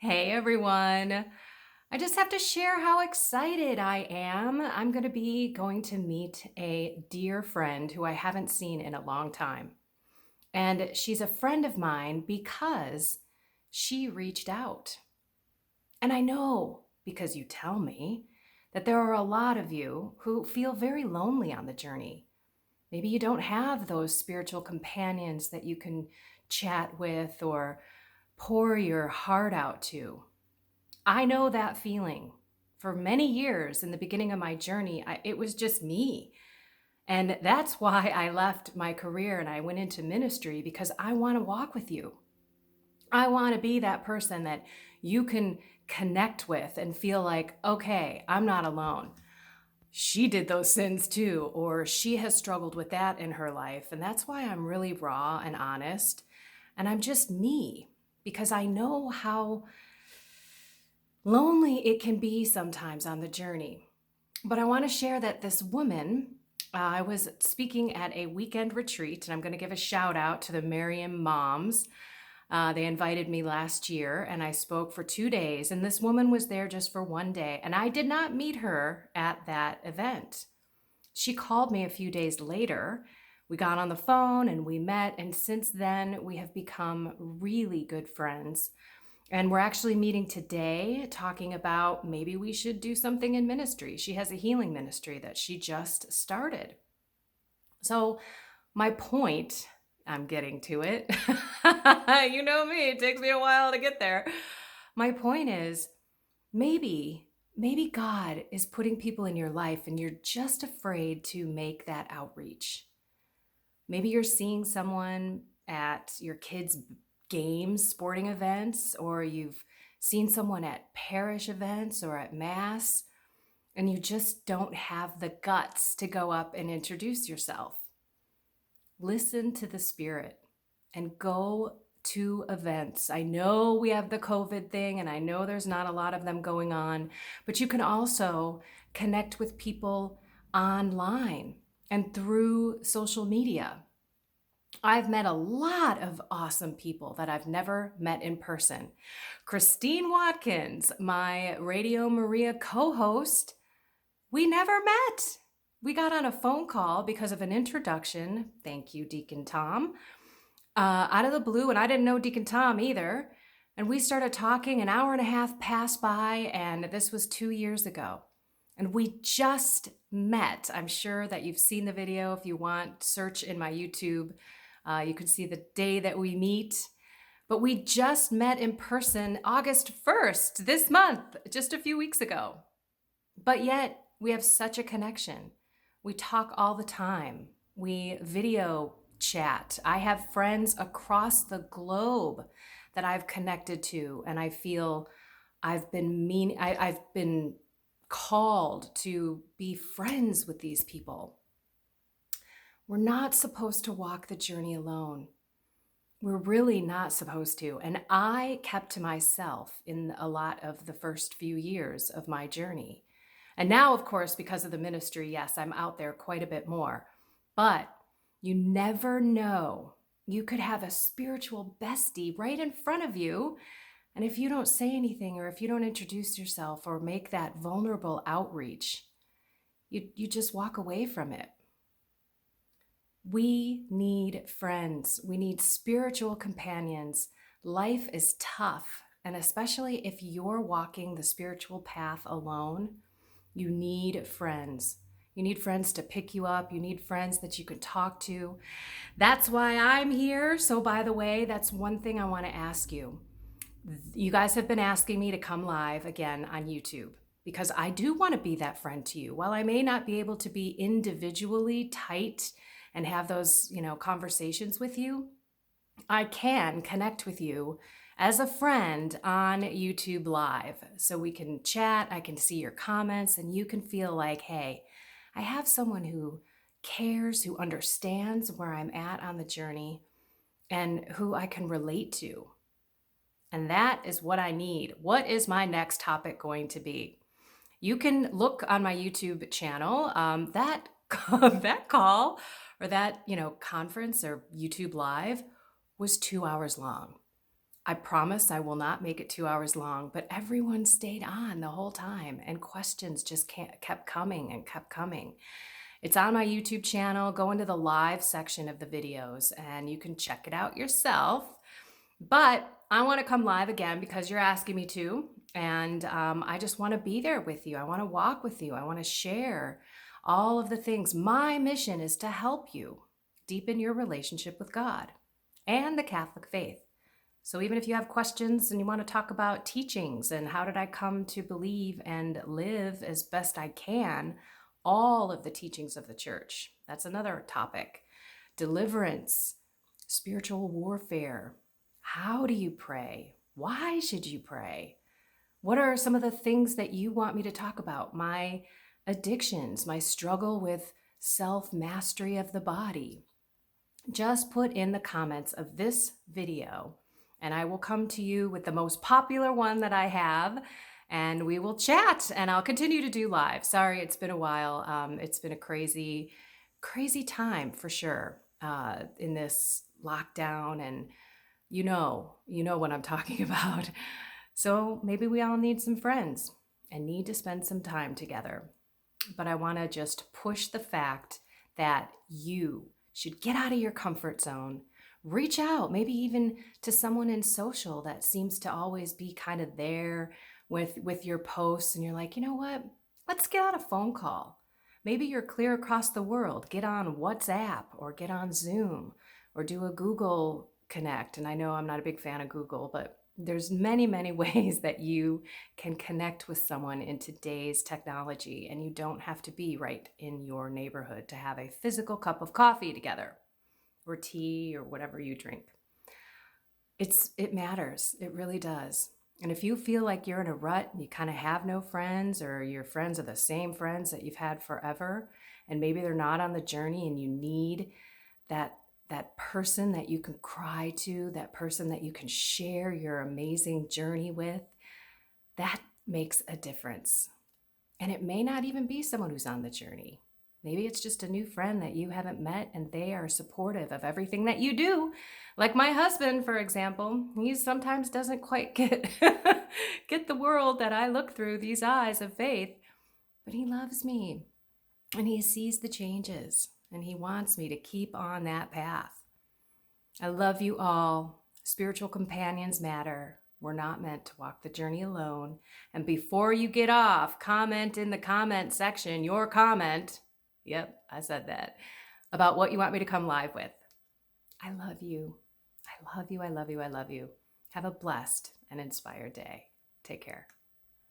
Hey everyone. I just have to share how excited I am. I'm going to be going to meet a dear friend who I haven't seen in a long time. And she's a friend of mine because she reached out. And I know, because you tell me, that there are a lot of you who feel very lonely on the journey. Maybe you don't have those spiritual companions that you can chat with or pour your heart out to. I know that feeling. For many years in the beginning of my journey, it was just me. And that's why I left my career and I went into ministry because I want to walk with you. I want to be that person that you can connect with and feel like, okay, I'm not alone. She did those sins too, or she has struggled with that in her life. And that's why I'm really raw and honest. And I'm just me because I know how lonely it can be sometimes on the journey. But I want to share that this woman, I was speaking at a weekend retreat, and I'm going to give a shout out to the Miriam Moms. They invited me last year, and I spoke for 2 days, and this woman was there just for one day, and I did not meet her at that event. She called me a few days later. We got on the phone and we met, and since then, we have become really good friends. And we're actually meeting today talking about maybe we should do something in ministry. She has a healing ministry that she just started. So, my point, I'm getting to it. You know me, it takes me a while to get there. My point is maybe God is putting people in your life and you're just afraid to make that outreach. Maybe you're seeing someone at your kids' games, sporting events, or you've seen someone at parish events or at mass, and you just don't have the guts to go up and introduce yourself. Listen to the Spirit and go to events. I know we have the COVID thing, and I know there's not a lot of them going on, but you can also connect with people online and through social media. I've met a lot of awesome people that I've never met in person. Christine Watkins, my Radio Maria co host, we never met. We got on a phone call because of an introduction. Thank you, Deacon Tom. Out of the blue, and I didn't know Deacon Tom either. And we started talking, an hour and a half passed by, and this was 2 years ago. And we just met. I'm sure that you've seen the video. If you want, search in my YouTube. You can see the day that we meet. But we just met in person August 1st, this month, just a few weeks ago. But yet, we have such a connection. We talk all the time. We video chat. I have friends across the globe that I've connected to, and I feel I've been called to be friends with these people. We're not supposed to walk the journey alone. We're really not supposed to. And I kept to myself in a lot of the first few years of my journey. And now, of course, because of the ministry, yes, I'm out there quite a bit more. But you never know. You could have a spiritual bestie right in front of you. And if you don't say anything, or if you don't introduce yourself or make that vulnerable outreach, you just walk away from it. We need friends. We need spiritual companions. Life is tough. And especially if you're walking the spiritual path alone, you need friends. You need friends to pick you up. You need friends that you can talk to. That's why I'm here. So, by the way, that's one thing I want to ask you. You guys have been asking me to come live again on YouTube because I do want to be that friend to you. While I may not be able to be individually tight and have those, conversations with you, I can connect with you as a friend on YouTube Live. So we can chat, I can see your comments, and you can feel like, hey, I have someone who cares, who understands where I'm at on the journey, and who I can relate to. And that is what I need. What is my next topic going to be? You can look on my YouTube channel. That that call or that conference or YouTube Live was 2 hours long. I promise I will not make it 2 hours long, but everyone stayed on the whole time and questions just kept coming and kept coming. It's on my YouTube channel. Go into the live section of the videos and you can check it out yourself. But I want to come live again because you're asking me to. And I just want to be there with you. I want to walk with you. I want to share all of the things. My mission is to help you deepen your relationship with God and the Catholic faith. So even if you have questions and you want to talk about teachings and how did I come to believe and live as best I can, all of the teachings of the church, that's another topic. Deliverance, spiritual warfare. How do you pray? Why should you pray? What are some of the things that you want me to talk about? My addictions, my struggle with self-mastery of the body. Just put in the comments of this video and I will come to you with the most popular one that I have and we will chat and I'll continue to do live. Sorry, it's been a while. It's been a crazy, crazy time for sure in this lockdown and you know what I'm talking about. So maybe we all need some friends and need to spend some time together. But I want to just push the fact that you should get out of your comfort zone. Reach out, maybe even to someone in social that seems to always be kind of there with your posts and you're like, you know what? Let's get on a phone call. Maybe you're clear across the world. Get on WhatsApp or get on Zoom or do a Google Connect. And I know I'm not a big fan of Google, but there's many, many ways that you can connect with someone in today's technology, and you don't have to be right in your neighborhood to have a physical cup of coffee together or tea or whatever you drink. It matters. It really does. And if you feel like you're in a rut and you kind of have no friends or your friends are the same friends that you've had forever, and maybe they're not on the journey and you need that person that you can cry to, that person that you can share your amazing journey with, that makes a difference. And it may not even be someone who's on the journey. Maybe it's just a new friend that you haven't met and they are supportive of everything that you do. Like my husband, for example, he sometimes doesn't quite get the world that I look through these eyes of faith, but he loves me and he sees the changes and he wants me to keep on that path. I love you all. Spiritual companions matter. We're not meant to walk the journey alone. And before you get off, comment in the comment section, your comment. Yep, I said that. About what you want me to come live with. I love you. I love you. I love you. I love you. Have a blessed and inspired day. Take care.